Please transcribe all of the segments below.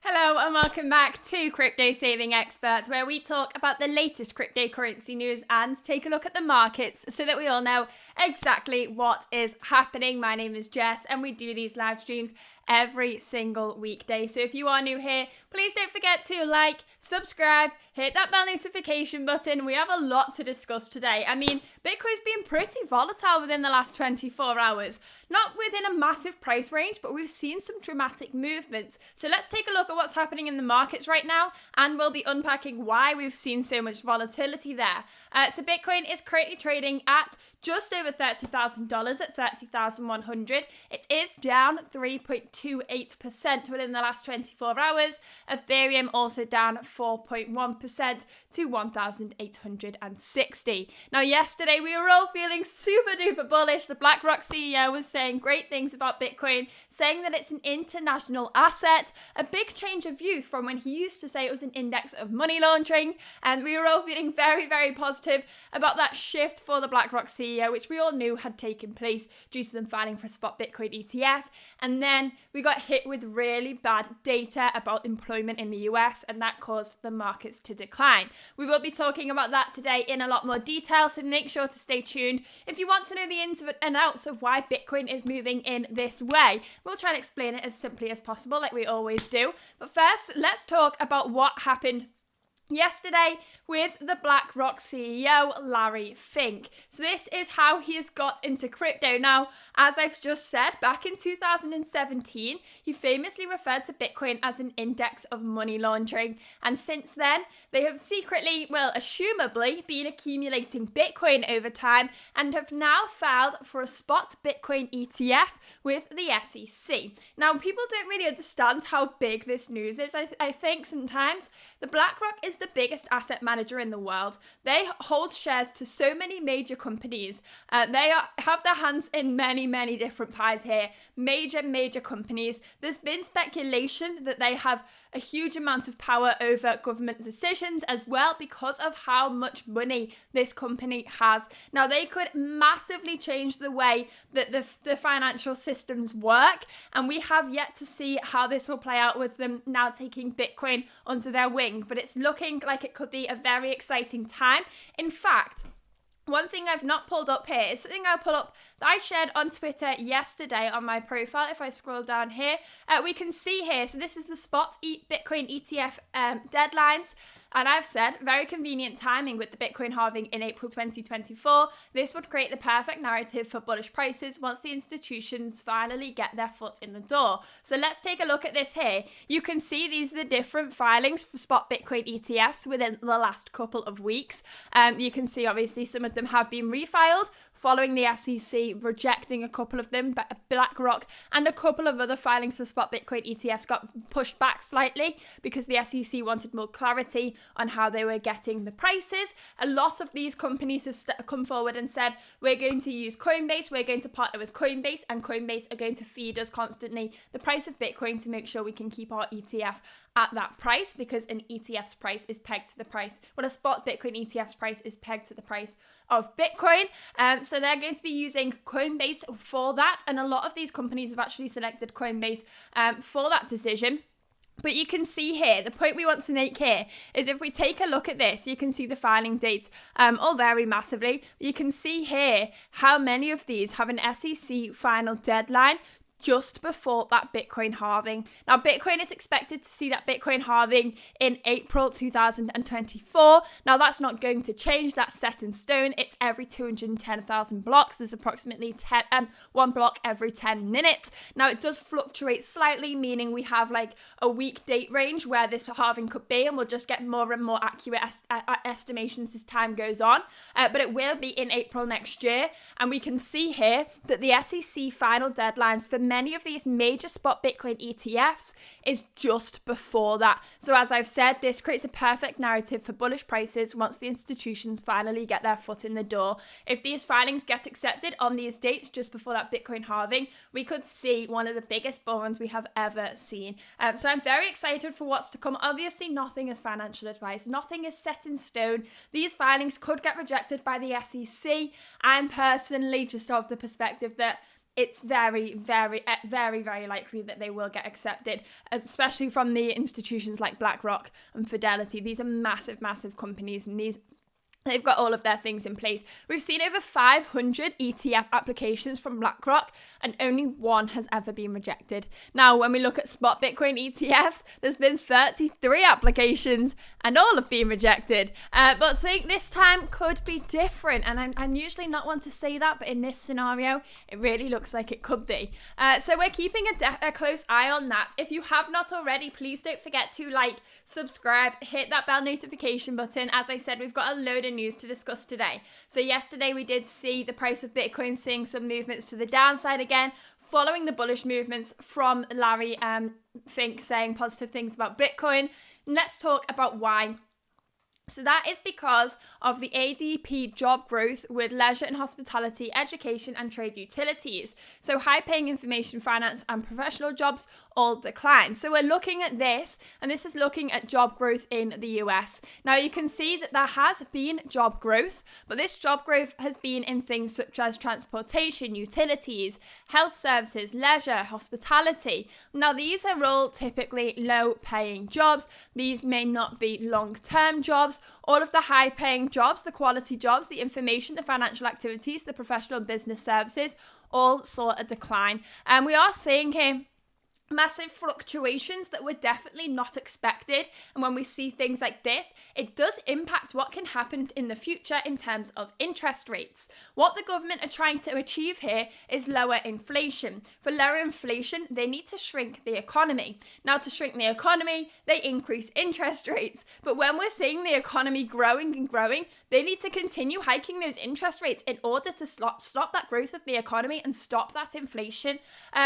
Hello and welcome back to Crypto Saving Experts, where we talk about the latest cryptocurrency news and take a look at the markets so that we all know exactly what is happening. My name is Jess and we do these live streams every single weekday. So if you are new here, please don't forget to like, subscribe, hit that bell notification button. We have a lot to discuss today. I mean, Bitcoin's been pretty volatile within the last 24 hours. Not within a massive price range, but we've seen some dramatic movements. So let's take a look at what's happening in the markets right now, and we'll be unpacking why we've seen so much volatility there. So Bitcoin is currently trading at just over $30,000 at 30,100. It is down 3.28% within the last 24 hours. Ethereum also down 4.1% to 1,860. Now, yesterday we were all feeling super duper bullish. The BLACKROCK CEO was saying great things about Bitcoin, saying that it's an international asset, a big change of views from when he used to say it was an index of money laundering. And we were all feeling very, very positive about that shift for the BLACKROCK CEO, which we all knew had taken place due to them filing for a spot Bitcoin ETF. And then we got hit with really bad data about employment in the US, and that caused the markets to decline. We will be talking about that today in a lot more detail, so make sure to stay tuned. If you want to know the ins and outs of why Bitcoin is moving in this way, we'll try and explain it as simply as possible, like we always do. But first, let's talk about what happened yesterday with the BlackRock CEO, Larry Fink. So this is how he has got into crypto. Now, as I've just said, back in 2017, he famously referred to Bitcoin as an index of money laundering. And since then, they have secretly, well, assumably, been accumulating Bitcoin over time and have now filed for a spot Bitcoin ETF with the SEC. Now, people don't really understand how big this news is. I think sometimes the BlackRock is the biggest asset manager in the world. They hold shares to so many major companies. Have their hands in many, many different pies here. Major companies. There's been speculation that they have a huge amount of power over government decisions as well because of how much money this company has. Now, they could massively change the way that the financial systems work, and we have yet to see how this will play out with them now taking Bitcoin under their wing. But it's looking like it could be a very exciting time. In fact, one thing I've not pulled up here is something I'll pull up that I shared on Twitter yesterday on my profile. If I scroll down here, we can see here. So this is the spot Bitcoin ETF deadlines. And I've said, very convenient timing with the Bitcoin halving in April 2024. This would create the perfect narrative for bullish prices once the institutions finally get their foot in the door. So let's take a look at this here. You can see these are the different filings for spot Bitcoin ETFs within the last couple of weeks. You can see, obviously, some of them have been refiled following the SEC rejecting a couple of them. But BlackRock and a couple of other filings for spot Bitcoin ETFs got pushed back slightly because the SEC wanted more clarity on how they were getting the prices. A lot of these companies have come forward and said, we're going to use Coinbase, we're going to partner with Coinbase, and Coinbase are going to feed us constantly the price of Bitcoin to make sure we can keep our ETF at that price, because an ETF's price is pegged to the price. Well, a spot Bitcoin ETF's price is pegged to the price of Bitcoin. So they're going to be using Coinbase for that. And a lot of these companies have actually selected Coinbase for that decision. But you can see here, the point we want to make here is if we take a look at this, you can see the filing dates all vary massively. You can see here how many of these have an SEC final deadline just before that Bitcoin halving. Now, Bitcoin is expected to see that Bitcoin halving in April 2024. Now, that's not going to change. That's set in stone. It's every 210,000 blocks. There's approximately 1 block every 10 minutes. Now, it does fluctuate slightly, meaning we have like a week date range where this halving could be, and we'll just get more and more accurate estimations as time goes on. But it will be in April next year. And we can see here that the SEC final deadlines for many of these major spot Bitcoin ETFs is just before that. So as I've said, this creates a perfect narrative for bullish prices once the institutions finally get their foot in the door. If these filings get accepted on these dates just before that Bitcoin halving, we could see one of the biggest bull runs we have ever seen. So I'm very excited for what's to come. Obviously, nothing is financial advice. Nothing is set in stone. These filings could get rejected by the SEC. I'm personally just of the perspective that it's very, very, very, very likely that they will get accepted, especially from the institutions like BlackRock and Fidelity. These are massive, massive companies, and they've got all of their things in place. We've seen over 500 ETF applications from BlackRock, and only one has ever been rejected. Now, when we look at spot Bitcoin ETFs, there's been 33 applications, and all have been rejected. But I think this time could be different, and I'm usually not one to say that, but in this scenario, it really looks like it could be. So we're keeping a close eye on that. If you have not already, please don't forget to like, subscribe, hit that bell notification button. As I said, we've got a load of news to discuss today. So yesterday we did see the price of Bitcoin seeing some movements to the downside again, following the bullish movements from Larry Fink saying positive things about Bitcoin. And let's talk about why. So that is because of the ADP job growth with leisure and hospitality, education and trade utilities. So high-paying information, finance and professional jobs all decline. So we're looking at this, and this is looking at job growth in the US. Now you can see that there has been job growth, but this job growth has been in things such as transportation, utilities, health services, leisure, hospitality. Now these are all typically low-paying jobs. These may not be long-term jobs. All of the high-paying jobs, the quality jobs, the information, the financial activities, the professional and business services, all saw a decline. And we are seeing here massive fluctuations that were definitely not expected. And when we see things like this, it does impact what can happen in the future in terms of interest rates. What the government are trying to achieve here is lower inflation. For lower inflation, they need to shrink the economy. Now, to shrink the economy, they increase interest rates. But when we're seeing the economy growing and growing, they need to continue hiking those interest rates in order to stop that growth of the economy and stop that inflation.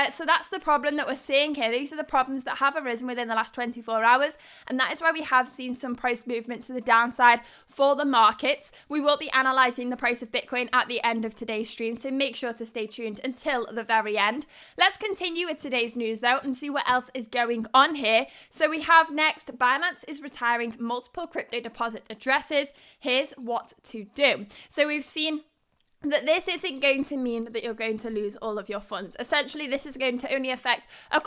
So that's the problem that we're seeing here. These are the problems that have arisen within the last 24 hours, and that is why we have seen some price movement to the downside for the markets. We will be analysing the price of Bitcoin at the end of today's stream, so make sure to stay tuned until the very end. Let's continue with today's news though and see what else is going on here. So we have next, Binance is retiring multiple crypto deposit addresses. Here's what to do. So we've seen that this isn't going to mean that you're going to lose all of your funds. Essentially, this is going to only affect a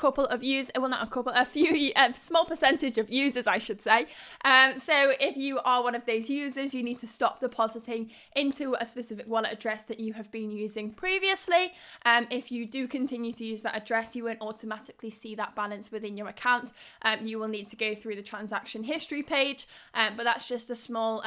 small percentage of users, I should say. So if you are one of those users, you need to stop depositing into a specific wallet address that you have been using previously. If you do continue to use that address, you won't automatically see that balance within your account. You will need to go through the transaction history page, but that's just a small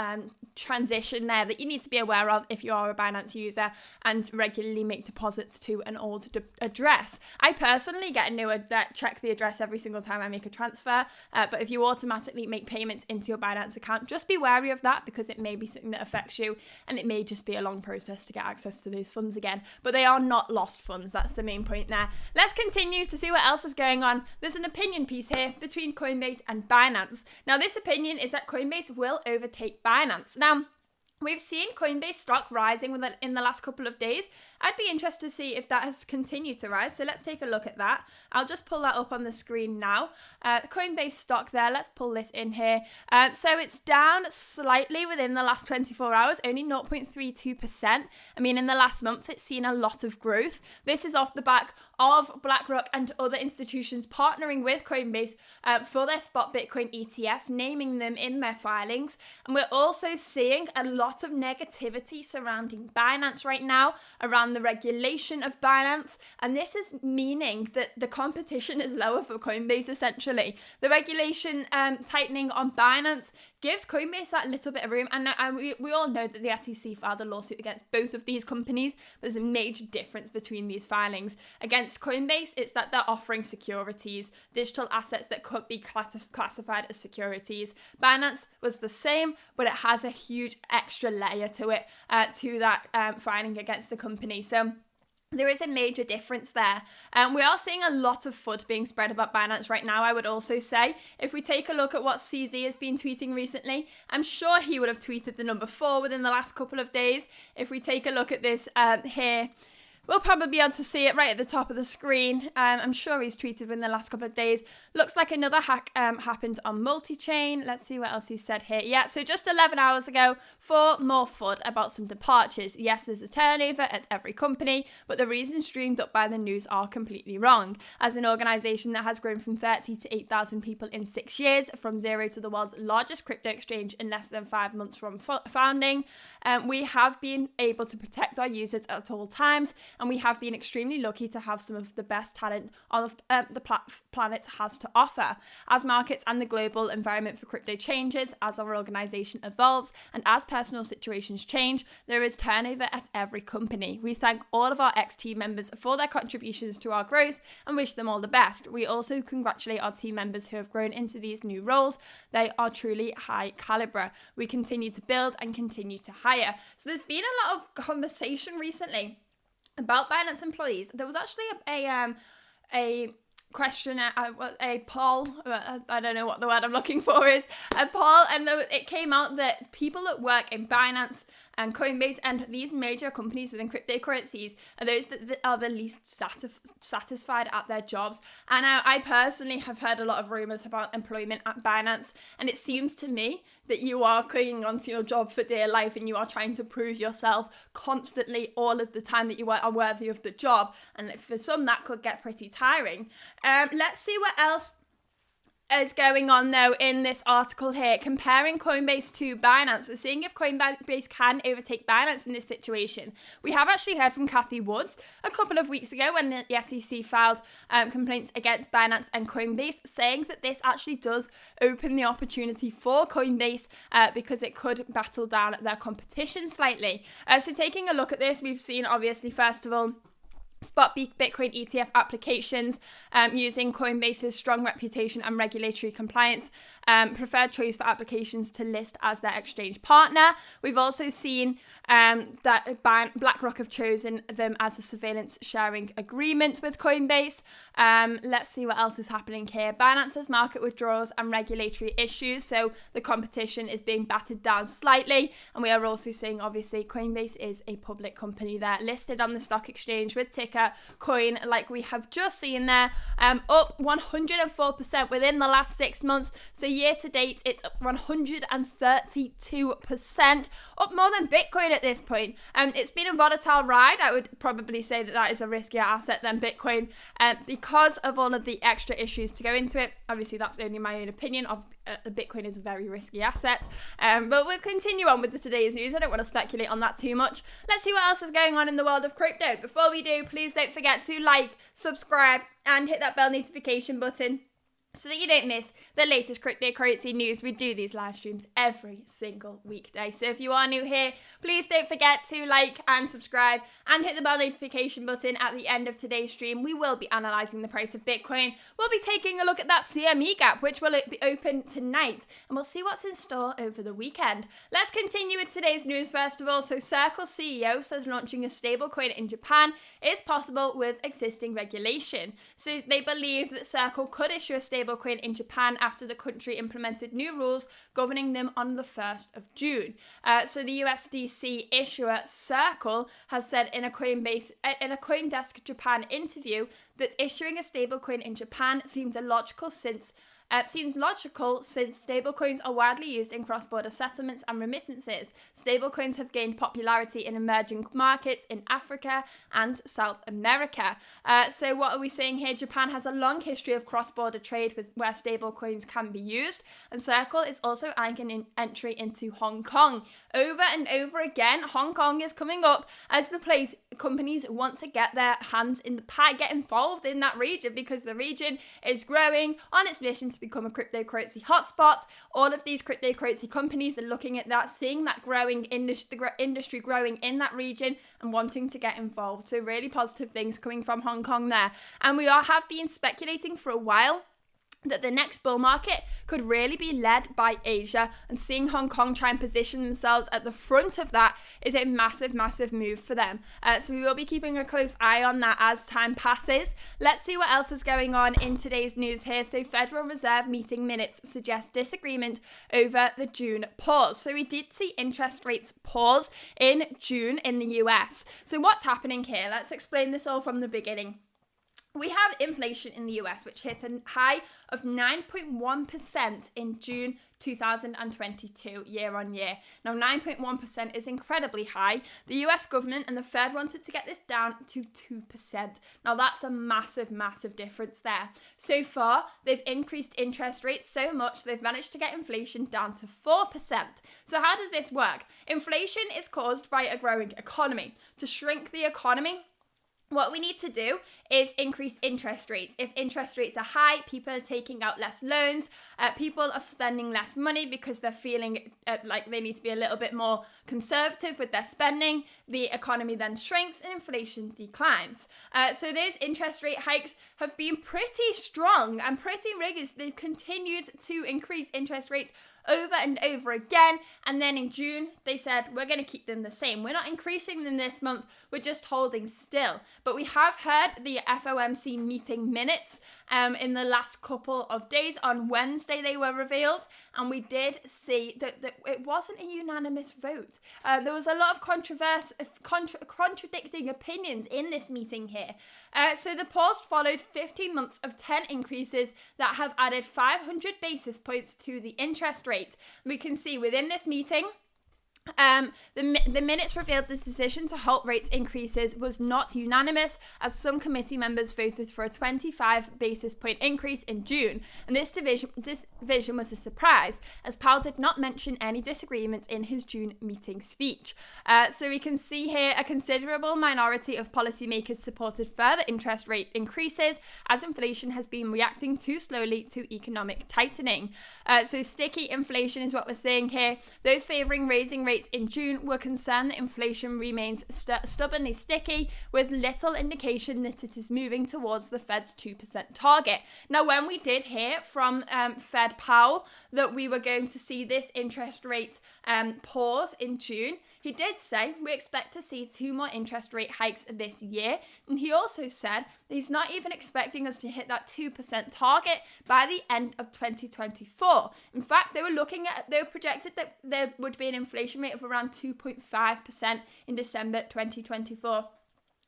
transition there that you need to be aware of if you are a Binance user and regularly make deposits to an old address. I personally get a new check the address every single time I make a transfer, but if you automatically make payments into your Binance account, just be wary of that because it may be something that affects you and it may just be a long process to get access to those funds again, but they are not lost funds. That's the main point there. Let's continue to see what else is going on. There's an opinion piece here between Coinbase and Binance. Now this opinion is that Coinbase will overtake Binance. Now, we've seen Coinbase stock rising in the last couple of days. I'd be interested to see if that has continued to rise. So let's take a look at that. I'll just pull that up on the screen now. Coinbase stock there. Let's pull this in here. So it's down slightly within the last 24 hours, only 0.32%. I mean, in the last month, it's seen a lot of growth. This is off the back of BlackRock and other institutions partnering with Coinbase for their spot Bitcoin ETFs, naming them in their filings. And we're also seeing a lot of negativity surrounding Binance right now, around the regulation of Binance. And this is meaning that the competition is lower for Coinbase, essentially. The regulation tightening on Binance gives Coinbase that little bit of room. And we all know that the SEC filed a lawsuit against both of these companies. There's a major difference between these filings. Against Coinbase, it's that they're offering securities, digital assets that could be classified as securities. Binance was the same, but it has a huge extra layer to it, to that filing against the company. So there is a major difference there. We are seeing a lot of FUD being spread about Binance right now, I would also say. If we take a look at what CZ has been tweeting recently, I'm sure he would have tweeted the number 4 within the last couple of days. If we take a look at this here, We'll probably be able to see it right at the top of the screen. I'm sure he's tweeted in the last couple of days. Looks like another hack happened on multi-chain. Let's see what else he said here. Yeah, so just 11 hours ago, for more FUD about some departures. Yes, there's a turnover at every company, but the reasons streamed up by the news are completely wrong. As an organization that has grown from 30 to 8,000 people in 6 years, from zero to the world's largest crypto exchange in less than 5 months from founding, we have been able to protect our users at all times, and we have been extremely lucky to have some of the best talent on the planet has to offer. As markets and the global environment for crypto changes, as our organization evolves, and as personal situations change, there is turnover at every company. We thank all of our ex-team members for their contributions to our growth and wish them all the best. We also congratulate our team members who have grown into these new roles. They are truly high caliber. We continue to build and continue to hire. So there's been a lot of conversation recently about Binance employees. There was actually a questionnaire, a poll, I don't know what the word I'm looking for is, a poll, and it came out that people that work in Binance and Coinbase and these major companies within cryptocurrencies are those that are the least satisfied at their jobs. And I personally have heard a lot of rumors about employment at Binance, and it seems to me that you are clinging onto your job for dear life and you are trying to prove yourself constantly all of the time that you are worthy of the job. And for some, that could get pretty tiring. Let's see what else is going on though in this article here, comparing Coinbase to Binance, so seeing if Coinbase can overtake Binance in this situation. We have actually heard from Cathie Woods a couple of weeks ago when the SEC filed complaints against Binance and Coinbase, saying that this actually does open the opportunity for Coinbase because it could battle down their competition slightly. So taking a look at this, we've seen obviously first of all spot Bitcoin ETF applications using Coinbase's strong reputation and regulatory compliance, preferred choice for applications to list as their exchange partner. We've also seen that BlackRock have chosen them as a surveillance sharing agreement with Coinbase. Let's see what else is happening here. Binance's market withdrawals and regulatory issues, so the competition is being battered down slightly, and we are also seeing obviously Coinbase is a public company. They're listed on the stock exchange with ticker coin, like we have just seen there, up 104% within the last 6 months. So year to date, it's up 132%, up more than Bitcoin at this point. It's been a volatile ride. I would probably say that is a riskier asset than Bitcoin because of all of the extra issues to go into it. Obviously, that's only my own opinion of Bitcoin is a very risky asset. But we'll continue on with today's news. I don't want to speculate on that too much. Let's see what else is going on in the world of crypto. Before we do, please don't forget to like, subscribe, and hit that bell notification button so that you don't miss the latest cryptocurrency news. We do these live streams every single weekday. So if you are new here, please don't forget to like and subscribe and hit the bell notification button at the end of today's stream. We will be analysing the price of Bitcoin. We'll be taking a look at that CME gap, which will be open tonight, and we'll see what's in store over the weekend. Let's continue with today's news first of all. So Circle CEO says launching a stablecoin in Japan is possible with existing regulation. So they believe that Circle could issue a stablecoin in Japan after the country implemented new rules governing them on the 1st of June. So the USDC issuer Circle has said in a CoinDesk Japan interview that issuing a stablecoin in Japan seems logical since stablecoins are widely used in cross-border settlements and remittances. Stablecoins have gained popularity in emerging markets in Africa and South America. So what are we saying here? Japan has a long history of cross-border trade where stablecoins can be used, and Circle is also eyeing an entry into Hong Kong. Over and over again, Hong Kong is coming up as the place companies want to get their hands in the pie, get involved in that region, because the region is growing on its mission to become a cryptocurrency hotspot. All of these cryptocurrency companies are looking at that, seeing that growing industry growing in that region and wanting to get involved. So really positive things coming from Hong Kong there. And we have been speculating for a while that the next bull market could really be led by Asia, and seeing Hong Kong try and position themselves at the front of that is a massive, massive move for them. So we will be keeping a close eye on that as time passes. Let's see what else is going on in today's news here. So Federal Reserve meeting minutes suggest disagreement over the June pause. So we did see interest rates pause in June in the US. So what's happening here? Let's explain this all from the beginning. We have inflation in the US, which hit a high of 9.1% in June 2022, year on year. Now, 9.1% is incredibly high. The US government and the Fed wanted to get this down to 2%. Now, that's a massive, massive difference there. So far, they've increased interest rates so much, they've managed to get inflation down to 4%. So how does this work? Inflation is caused by a growing economy. To shrink the economy, what we need to do is increase interest rates. If interest rates are high, people are taking out less loans, people are spending less money because they're feeling like they need to be a little bit more conservative with their spending. The economy then shrinks and inflation declines. So those interest rate hikes have been pretty strong and pretty rigorous. They've continued to increase interest rates over and over again, and then in June they said we're going to keep them the same. We're not increasing them this month, we're just holding still. But we have heard the FOMC meeting minutes in the last couple of days. On Wednesday they were revealed, and we did see that it wasn't a unanimous vote. There was a lot of contradicting opinions in this meeting here. So the pause followed 15 months of 10 increases that have added 500 basis points to the interest rate. We can see within this meeting, the minutes revealed this decision to halt rates increases was not unanimous, as some committee members voted for a 25 basis point increase in June. And this division was a surprise, as Powell did not mention any disagreements in his June meeting speech. So we can see here a considerable minority of policymakers supported further interest rate increases, as inflation has been reacting too slowly to economic tightening. So sticky inflation is what we're seeing here. Those favouring raising rates in June were concerned that inflation remains stubbornly sticky, with little indication that it is moving towards the Fed's 2% target. Now, when we did hear from Fed Powell that we were going to see this interest rate pause in June, he did say we expect to see 2 more interest rate hikes this year. And he also said that he's not even expecting us to hit that 2% target by the end of 2024. In fact, they were projected that there would be an inflation rate of around 2.5% in December 2024.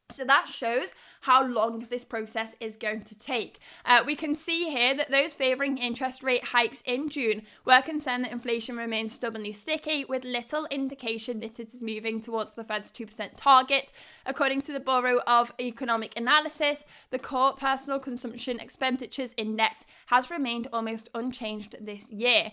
So that shows how long this process is going to take. We can see here that those favouring interest rate hikes in June were concerned that inflation remains stubbornly sticky, with little indication that it is moving towards the Fed's 2% target. According to the Bureau of Economic Analysis, the core personal consumption expenditures index has remained almost unchanged this year.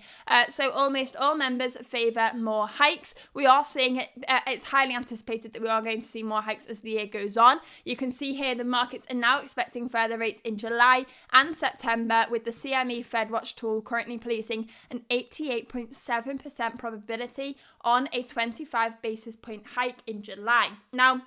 So almost all members favour more hikes. We are seeing it, it's highly anticipated that we are going to see more hikes as the year goes on. You can see here the markets are now expecting further rates in July and September, with the CME FedWatch tool currently placing an 88.7% probability on a 25 basis point hike in July. Now,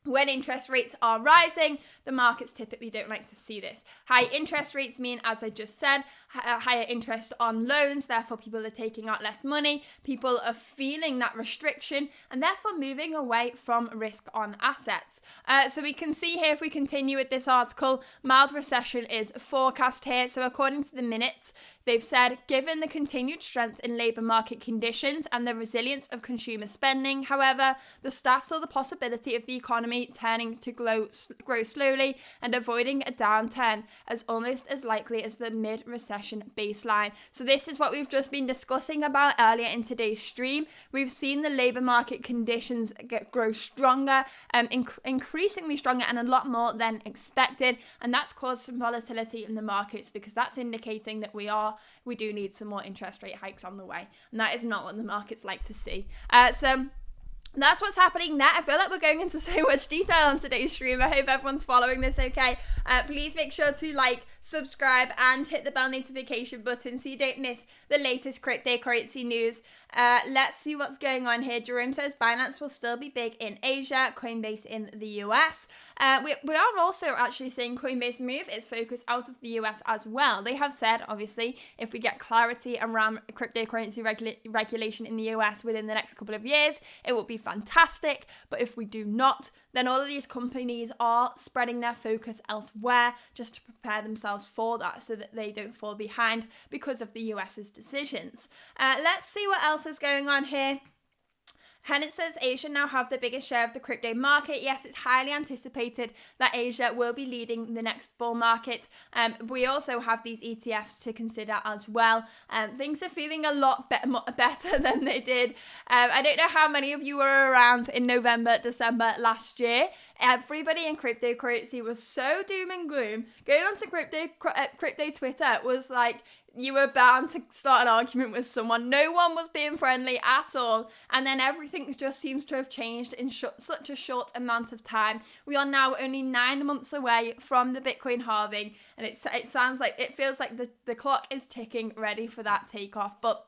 when interest rates are rising, the markets typically don't like to see this. High interest rates mean, as I just said, higher interest on loans. Therefore, people are taking out less money. People are feeling that restriction and therefore moving away from risk on assets. So we can see here, if we continue with this article, mild recession is forecast here. So according to the minutes, they've said, given the continued strength in labour market conditions and the resilience of consumer spending, however, the staff saw the possibility of the economy turning to grow slowly and avoiding a downturn as almost as likely as the mid-recession baseline. So this is what we've just been discussing about earlier in today's stream. We've seen the labour market conditions grow stronger, increasingly stronger, and a lot more than expected, and that's caused some volatility in the markets, because that's indicating that we do need some more interest rate hikes on the way, and that is not what the markets like to see. So that's what's happening there. I feel like we're going into so much detail on today's stream. I hope everyone's following this okay. Please make sure to like, subscribe, and hit the bell notification button so you don't miss the latest cryptocurrency news. Let's see what's going on here. Jerome says Binance will still be big in Asia, Coinbase in the US. We are also actually seeing Coinbase move its focus out of the US as well. They have said, obviously, if we get clarity around cryptocurrency regulation in the US within the next couple of years, it will be fantastic. But if we do not, then all of these companies are spreading their focus elsewhere just to prepare themselves for that so that they don't fall behind because of the US's decisions. Let's see what else is going on here. Hennett says Asia now have the biggest share of the crypto market. Yes, it's highly anticipated that Asia will be leading the next bull market. We also have these ETFs to consider as well. Things are feeling a lot better than they did. I don't know how many of you were around in November, December last year. Everybody in cryptocurrency was so doom and gloom. Going on to crypto Twitter was like, you were bound to start an argument with someone. No one was being friendly at all. And then everything just seems to have changed in such a short amount of time. We are now only 9 months away from the Bitcoin halving. And it feels like the clock is ticking, ready for that takeoff. But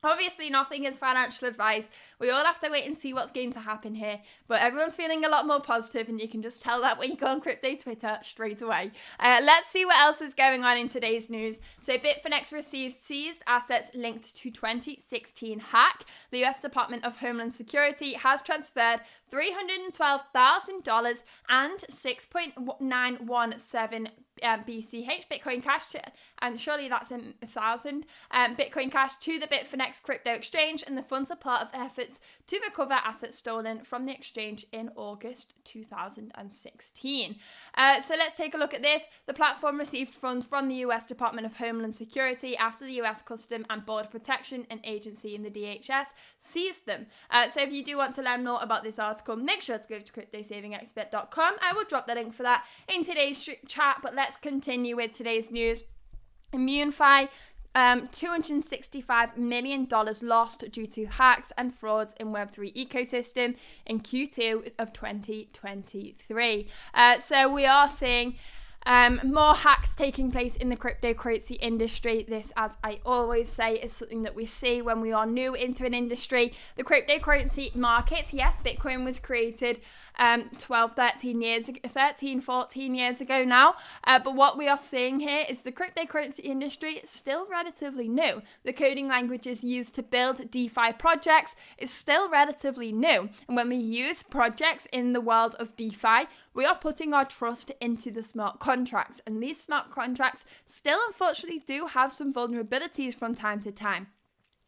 obviously, nothing is financial advice. We all have to wait and see what's going to happen here. But everyone's feeling a lot more positive, and you can just tell that when you go on crypto Twitter straight away. Let's see what else is going on in today's news. So Bitfinex received seized assets linked to 2016 hack. The US Department of Homeland Security has transferred $312,000 and 6.917 BCH Bitcoin Cash to, and surely that's in 1,000 Bitcoin Cash to the Bitfinex crypto exchange, and the funds are part of efforts to recover assets stolen from the exchange in August 2016. So let's take a look at this. The platform received funds from the US Department of Homeland Security after the US Custom and Border Protection and Agency in the DHS seized them. So if you do want to learn more about this article, make sure to go to cryptosavingexpert.com. I will drop the link for that in today's chat, but let's continue with today's news. ImmuneFi, $265 million lost due to hacks and frauds in Web3 ecosystem in Q2 of 2023. So we are seeing more hacks taking place in the cryptocurrency industry. This, as I always say, is something that we see when we are new into an industry. The cryptocurrency markets, yes, Bitcoin was created 14 years ago now. But what we are seeing here is the cryptocurrency industry is still relatively new. The coding languages used to build DeFi projects is still relatively new. And when we use projects in the world of DeFi, we are putting our trust into the smart contracts. And these smart contracts still, unfortunately, do have some vulnerabilities from time to time.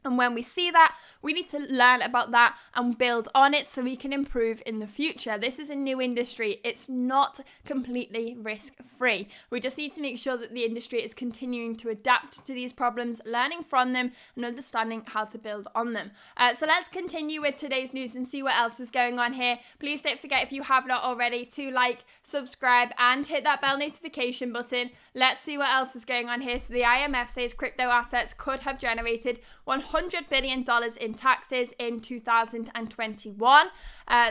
And when we see that, we need to learn about that and build on it so we can improve in the future. This is a new industry. It's not completely risk-free. We just need to make sure that the industry is continuing to adapt to these problems, learning from them and understanding how to build on them. So let's continue with today's news and see what else is going on here. Please don't forget, if you have not already, to like, subscribe and hit that bell notification button. Let's see what else is going on here. So the IMF says crypto assets could have generated $100 billion in taxes in 2021.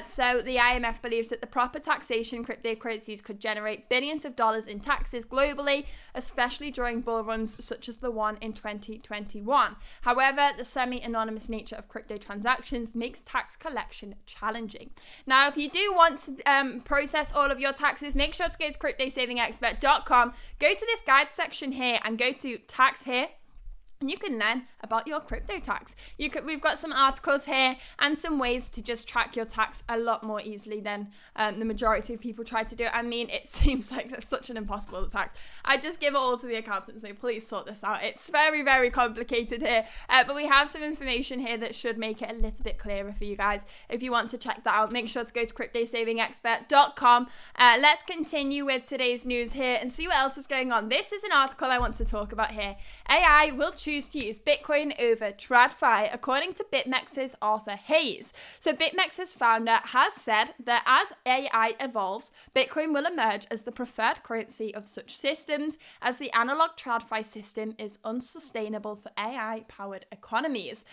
So the IMF believes that the proper taxation cryptocurrencies could generate billions of dollars in taxes globally, especially during bull runs such as the one in 2021. However, the semi-anonymous nature of crypto transactions makes tax collection challenging. Now, if you do want to process all of your taxes, make sure to go to cryptosavingexpert.com, go to this guide section here and go to tax here. And you can learn about your crypto tax. We've got some articles here and some ways to just track your tax a lot more easily than the majority of people try to do. I mean, it seems like it's such an impossible tax. I just give it all to the accountant and say, please sort this out. It's very, very complicated here. But we have some information here that should make it a little bit clearer for you guys. If you want to check that out, make sure to go to cryptosavingexpert.com. Let's continue with today's news here and see what else is going on. This is an article I want to talk about here. AI will choose choose to use Bitcoin over TradFi, according to BitMEX's Arthur Hayes. So BitMEX's founder has said that as AI evolves, Bitcoin will emerge as the preferred currency of such systems, as the analog TradFi system is unsustainable for AI-powered economies.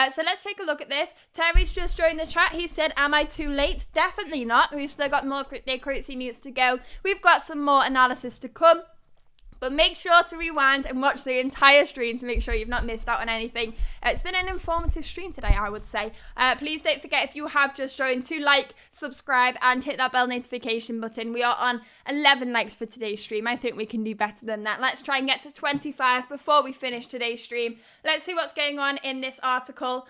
So let's take a look at this. Terry's just joined the chat. He said, am I too late? Definitely not. We've still got more cryptocurrency news to go. We've got some more analysis to come. But make sure to rewind and watch the entire stream to make sure you've not missed out on anything. It's been an informative stream today, I would say. Please don't forget, if you have just joined, to like, subscribe, and hit that bell notification button. We are on 11 likes for today's stream. I think we can do better than that. Let's try and get to 25 before we finish today's stream. Let's see what's going on in this article.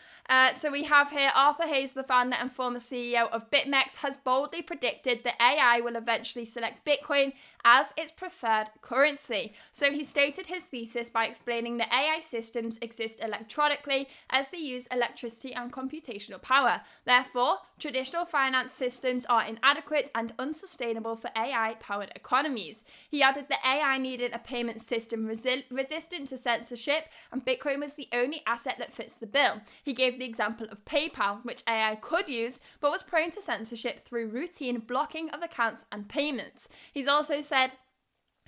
So we have here, Arthur Hayes, the founder and former CEO of BitMEX, has boldly predicted that AI will eventually select Bitcoin as its preferred currency. So he stated his thesis by explaining that AI systems exist electronically as they use electricity and computational power. Therefore, traditional finance systems are inadequate and unsustainable for AI-powered economies. He added that AI needed a payment system resistant to censorship, and Bitcoin was the only asset that fits the bill. He gave the example of PayPal, which AI could use, but was prone to censorship through routine blocking of accounts and payments. He's also said,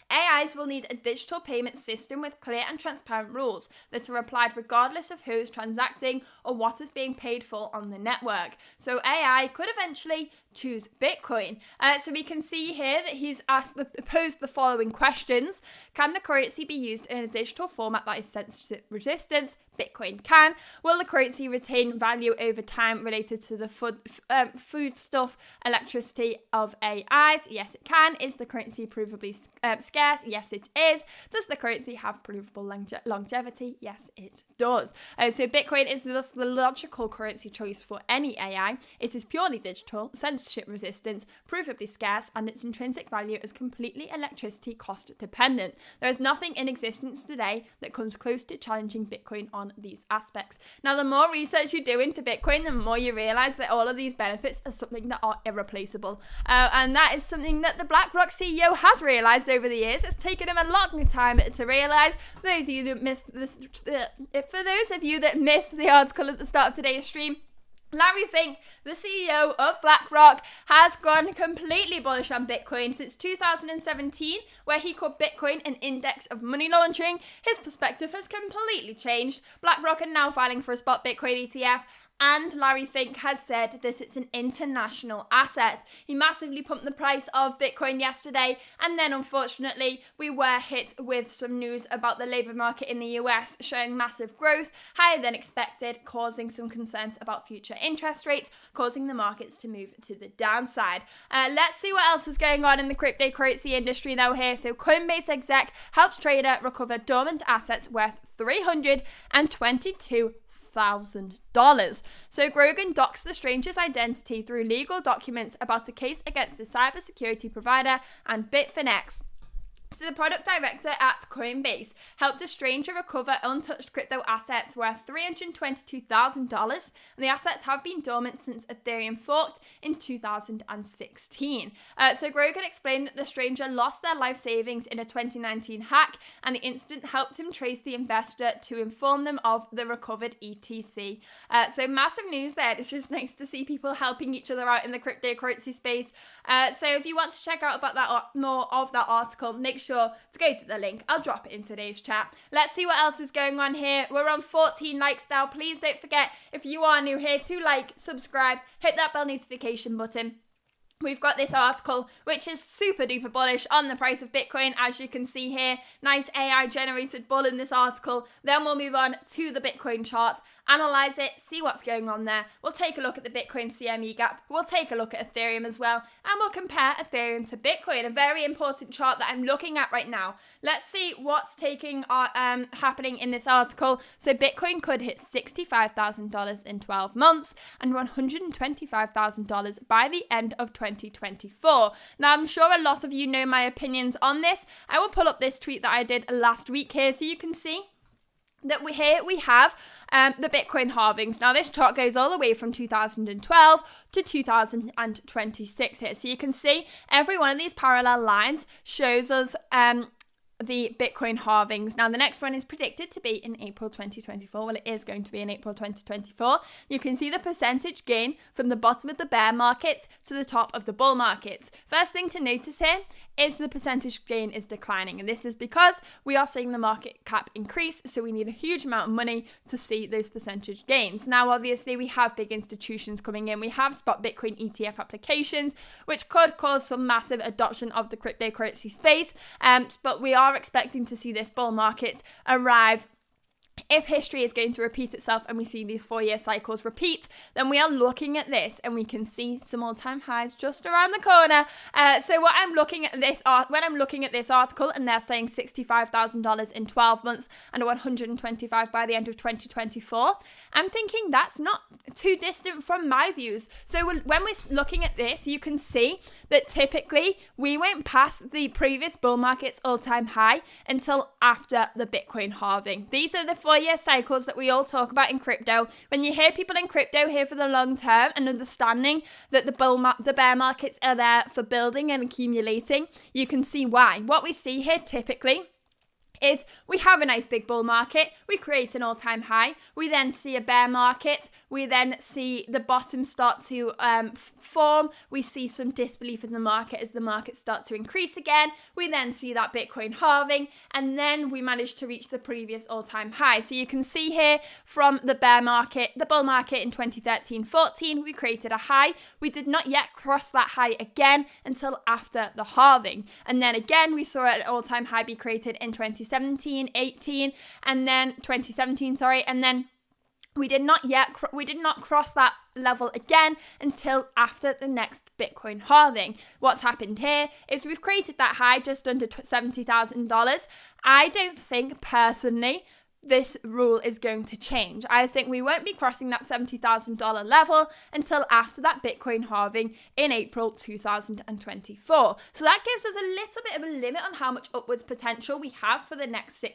AIs will need a digital payment system with clear and transparent rules that are applied regardless of who is transacting or what is being paid for on the network. So AI could eventually choose Bitcoin. So we can see here that he's posed the following questions. Can the currency be used in a digital format that is censorship resistant? Bitcoin can. Will the currency retain value over time related to the foodstuff electricity of AIs? Yes, it can. Is the currency provably scarce? Yes, it is. Does the currency have provable longevity? Yes, it does. So Bitcoin is thus the logical currency choice for any AI. It is purely digital, censorship resistant, provably scarce, and its intrinsic value is completely electricity cost dependent. There is nothing in existence today that comes close to challenging Bitcoin on these aspects. Now, the more research you do into Bitcoin, the more you realize that all of these benefits are something that are irreplaceable. And that is something that the BlackRock CEO has realized over the years. It's taken him a long time to realize. For those of you that missed the article at the start of today's stream, Larry Fink, the CEO of BlackRock, has gone completely bullish on Bitcoin since 2017, where he called Bitcoin an index of money laundering. His perspective has completely changed. BlackRock are now filing for a spot Bitcoin ETF, and Larry Fink has said that it's an international asset. He massively pumped the price of Bitcoin yesterday, and then unfortunately we were hit with some news about the labour market in the US showing massive growth, higher than expected, causing some concerns about future interest rates, causing the markets to move to the downside. Let's see what else is going on in the cryptocurrency industry though here. So Coinbase exec helps trader recover dormant assets worth $322,000. So Grogan docks the stranger's identity through legal documents about a case against the cybersecurity provider and Bitfinex. So the product director at Coinbase helped a stranger recover untouched crypto assets worth $322,000, and the assets have been dormant since Ethereum forked in 2016. So Grogan explained that the stranger lost their life savings in a 2019 hack, and the incident helped him trace the investor to inform them of the recovered ETC. So massive news there. It's just nice to see people helping each other out in the cryptocurrency space. So if you want to check out about that more of that article, make sure to go to the link. I'll drop it in today's chat. Let's see what else is going on here. We're on 14 likes now. Please don't forget, if you are new here, to like, subscribe, hit that bell notification button. We've got this article, which is super duper bullish on the price of Bitcoin, as you can see here. Nice AI generated bull in this article. Then we'll move on to the Bitcoin chart, analyze it, see what's going on there. We'll take a look at the Bitcoin CME gap. We'll take a look at Ethereum as well, and we'll compare Ethereum to Bitcoin, a very important chart that I'm looking at right now. Let's see what's happening in this article. So Bitcoin could hit $65,000 in 12 months and $125,000 by the end of 2024. Now, I'm sure a lot of you know my opinions on this. I will pull up this tweet that I did last week here so you can see that we have the Bitcoin halvings. Now, this chart goes all the way from 2012 to 2026 here. So you can see every one of these parallel lines shows us the Bitcoin halvings. Now, the next one is predicted to be in April 2024. Well, it is going to be in April 2024. You can see the percentage gain from the bottom of the bear markets to the top of the bull markets. First thing to notice here is the percentage gain is declining. And this is because we are seeing the market cap increase. So we need a huge amount of money to see those percentage gains. Now, obviously, we have big institutions coming in. We have spot Bitcoin ETF applications, which could cause some massive adoption of the cryptocurrency space. But we are expecting to see this bull market arrive. If history is going to repeat itself and we see these 4-year cycles repeat, then we are looking at this and we can see some all-time highs just around the corner. So when I'm looking at this article and they're saying $65,000 in 12 months and 125 by the end of 2024, I'm thinking that's not too distant from my views. So when we're looking at this, you can see that typically we won't pass the previous bull market's all-time high until after the Bitcoin halving. These are the 4-year cycles that we all talk about in crypto. When you hear people in crypto here for the long term and understanding that the bear markets are there for building and accumulating, you can see why. What we see here typically is we have a nice big bull market, we create an all-time high, we then see a bear market, we then see the bottom start to form, we see some disbelief in the market as the markets start to increase again, we then see that Bitcoin halving, and then we manage to reach the previous all-time high. So you can see here from the bull market in 2013-14, we created a high, we did not yet cross that high again until after the halving, and then again we saw an all-time high be created in 2017, and then 2017, and then we did not cross that level again until after the next Bitcoin halving. What's happened here is we've created that high just under $70,000. I don't think personally this rule is going to change. I think we won't be crossing that $70,000 level until after that Bitcoin halving in April 2024. So that gives us a little bit of a limit on how much upwards potential we have for the next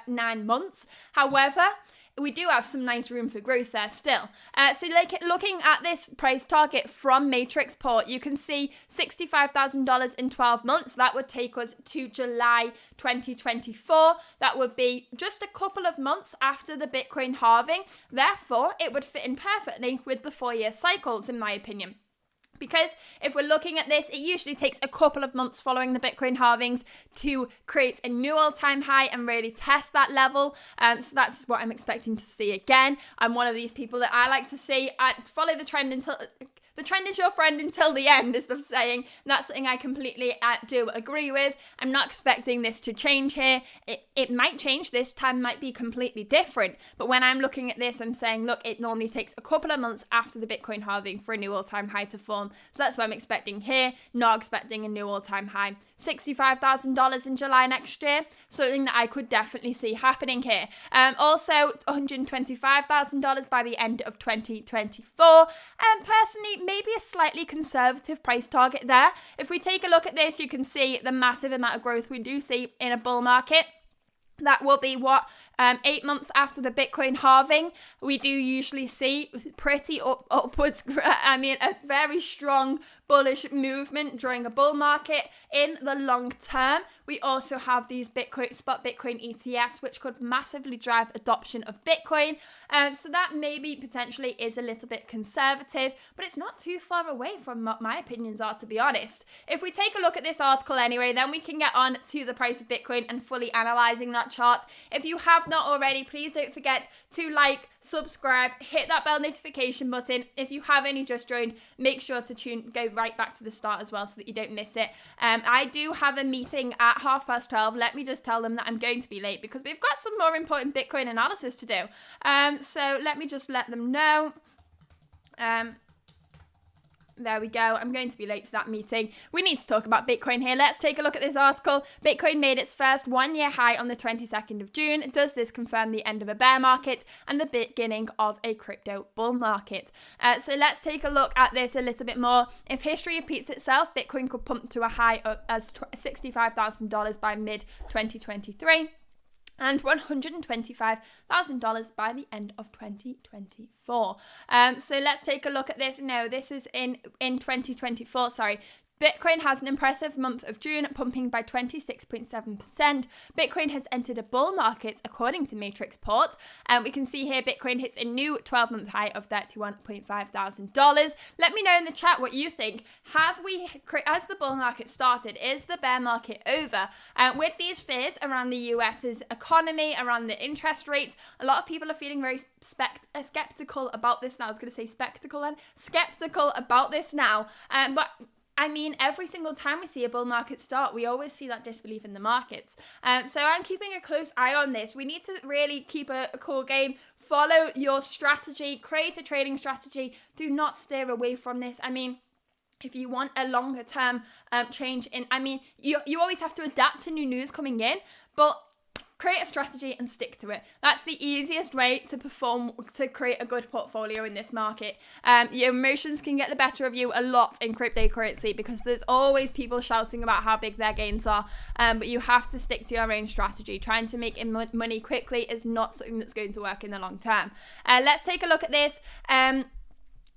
9 months. However, we do have some nice room for growth there still. So looking at this price target from Matrixport, you can see $65,000 in 12 months. That would take us to July 2024. That would be just a couple of months after the Bitcoin halving. Therefore, it would fit in perfectly with the 4-year cycles, in my opinion. Because if we're looking at this, it usually takes a couple of months following the Bitcoin halvings to create a new all-time high and really test that level. So that's what I'm expecting to see again. I'm one of these people that I like to see. Follow the trend until... The trend is your friend until the end, is the saying. And that's something I completely do agree with. I'm not expecting this to change here. It might change. This time might be completely different. But when I'm looking at this, I'm saying, look, it normally takes a couple of months after the Bitcoin halving for a new all-time high to form. So that's what I'm expecting here. Not expecting a new all-time high. $65,000 in July next year. Something that I could definitely see happening here. Also, $125,000 by the end of 2024. Personally, maybe a slightly conservative price target there. If we take a look at this, you can see the massive amount of growth we do see in a bull market. That will be 8 months after the Bitcoin halving. We do usually see pretty upwards, a very strong bullish movement during a bull market in the long term. We also have these spot Bitcoin ETFs, which could massively drive adoption of Bitcoin. So that maybe potentially is a little bit conservative, but it's not too far away from what my opinions are, to be honest. If we take a look at this article anyway, then we can get on to the price of Bitcoin and fully analyzing that chart. If you have not already, please don't forget to like, subscribe, hit that bell notification button. If you have only just joined, make sure to go right back to the start as well so that you don't miss it. I do have a meeting at 12:30. Let me just tell them that I'm going to be late because we've got some more important Bitcoin analysis to do. So let me just let them know. There we go. I'm going to be late to that meeting. We need to talk about Bitcoin here. Let's take a look at this article. Bitcoin made its first 1-year high on the 22nd of June. Does this confirm the end of a bear market and the beginning of a crypto bull market? So let's take a look at this a little bit more. If history repeats itself, Bitcoin could pump to a high as $65,000 by mid-2023. And $125,000 by the end of 2024. So let's take a look at this. No, this is in 2024, sorry. Bitcoin has an impressive month of June, pumping by 26.7%. Bitcoin has entered a bull market, according to Matrixport. And we can see here Bitcoin hits a new 12-month high of $31,500. Let me know in the chat what you think. Have we, as the bull market started, is the bear market over? With these fears around the US's economy, around the interest rates, a lot of people are feeling very skeptical about this now. I was going to say spectacle then. Skeptical about this now. But I mean, every single time we see a bull market start, we always see that disbelief in the markets. So I'm keeping a close eye on this. We need to really keep a cool game. Follow your strategy. Create a trading strategy. Do not steer away from this. I mean, if you want a longer term change in, I mean, you always have to adapt to new news coming in, but create a strategy and stick to it. That's the easiest way to create a good portfolio in this market. Your emotions can get the better of you a lot in cryptocurrency because there's always people shouting about how big their gains are, but you have to stick to your own strategy. Trying to make money quickly is not something that's going to work in the long term. Let's take a look at this.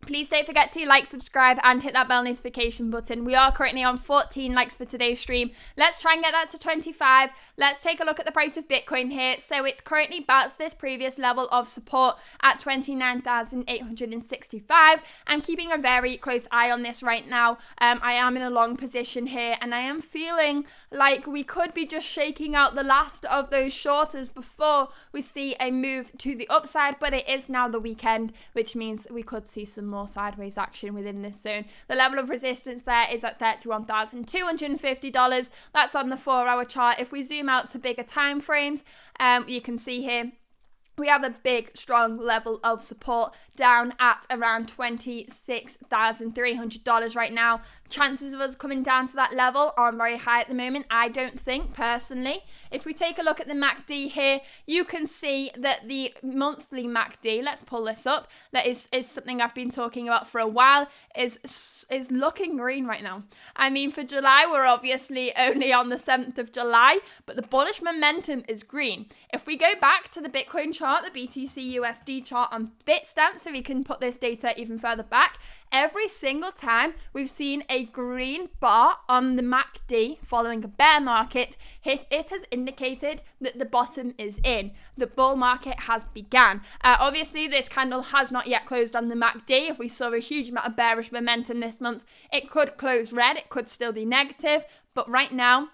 Please don't forget to like, subscribe, and hit that bell notification button. We are currently on 14 likes for today's stream. Let's try and get that to 25. Let's take a look at the price of Bitcoin here. So it's currently bounced this previous level of support at 29,865. I'm keeping a very close eye on this right now. I am in a long position here, and I am feeling like we could be just shaking out the last of those shorters before we see a move to the upside. But it is now the weekend, which means we could see some more sideways action within this zone. The level of resistance there is at $31,250. That's on the 4-hour chart. If we zoom out to bigger time frames, you can see here we have a big, strong level of support down at around $26,300 right now. Chances of us coming down to that level are very high at the moment, I don't think, personally. If we take a look at the MACD here, you can see that the monthly MACD, let's pull this up, that is something I've been talking about for a while, is looking green right now. I mean, for July, we're obviously only on the 7th of July, but the bullish momentum is green. If we go back to the Bitcoin chart, the BTC USD chart on Bitstamp, so we can put this data even further back, every single time we've seen a green bar on the MACD following a bear market, it has indicated that the bottom is in. The bull market has began. Obviously, this candle has not yet closed on the MACD. If we saw a huge amount of bearish momentum this month, it could close red, it could still be negative, but right now,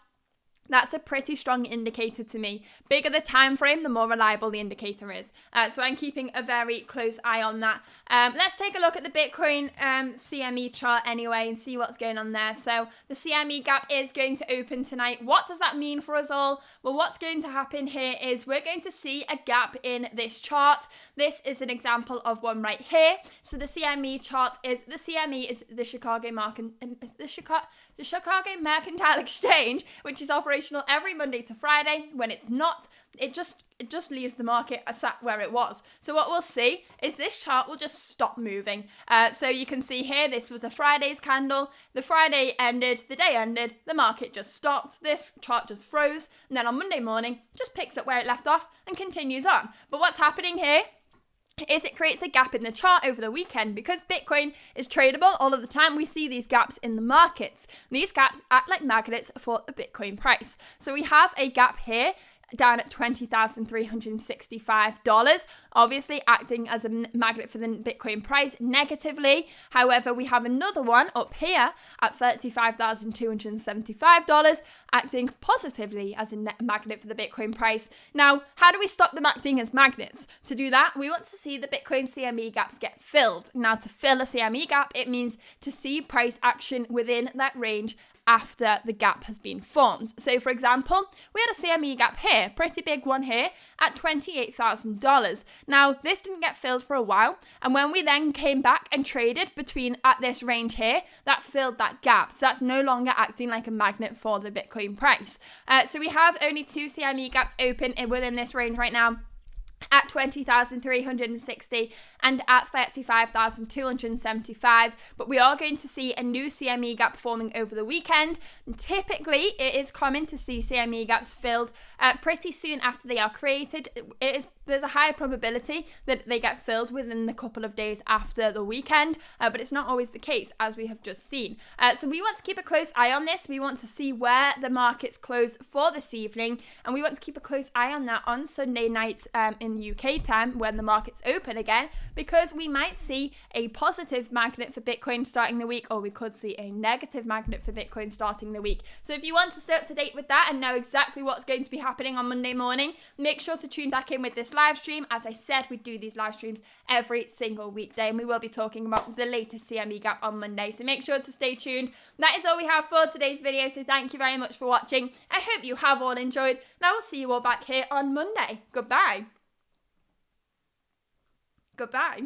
that's a pretty strong indicator to me. Bigger the time frame, the more reliable the indicator is. So I'm keeping a very close eye on that. Let's take a look at the Bitcoin CME chart anyway and see what's going on there. So the CME gap is going to open tonight. What does that mean for us all? Well, what's going to happen here is we're going to see a gap in this chart. This is an example of one right here. So the CME chart is, the CME is the Chicago Mercantile Exchange, which is operational every Monday to Friday. When it's not, it just leaves the market sat where it was. So what we'll see is this chart will just stop moving. So you can see here, this was a Friday's candle. The Friday ended, the day ended, the market just stopped. This chart just froze. And then on Monday morning, just picks up where it left off and continues on. But what's happening here is it creates a gap in the chart over the weekend. Because Bitcoin is tradable all of the time, we see these gaps in the markets. These gaps act like magnets for the Bitcoin price. So we have a gap here down at $20,365, obviously acting as a magnet for the Bitcoin price negatively. However, we have another one up here at $35,275, acting positively as a magnet for the Bitcoin price. Now, how do we stop them acting as magnets? To do that, we want to see the Bitcoin CME gaps get filled. Now, to fill a CME gap, it means to see price action within that range after the gap has been formed. So for example, we had a CME gap here, pretty big one here at $28,000. Now this didn't get filled for a while, and when we then came back and traded at this range here, that filled that gap. So that's no longer acting like a magnet for the Bitcoin price. So we have only 2 CME gaps open within this range right now, at 20,360 and at 35,275, but we are going to see a new CME gap forming over the weekend. And typically, it is common to see CME gaps filled pretty soon after they are created. It is there's a higher probability that they get filled within the couple of days after the weekend, but it's not always the case, as we have just seen. So we want to keep a close eye on this. We want to see where the markets close for this evening, and we want to keep a close eye on that on Sunday night in UK time when the markets open again, because we might see a positive magnet for Bitcoin starting the week, or we could see a negative magnet for Bitcoin starting the week. So if you want to stay up to date with that and know exactly what's going to be happening on Monday morning, make sure to tune back in with this live stream. As I said, we do these live streams every single weekday, and we will be talking about the latest CME gap on Monday, so make sure to stay tuned. That is all we have for today's video, so thank you very much for watching. I hope you have all enjoyed, and I will see you all back here on Monday. Goodbye. Goodbye.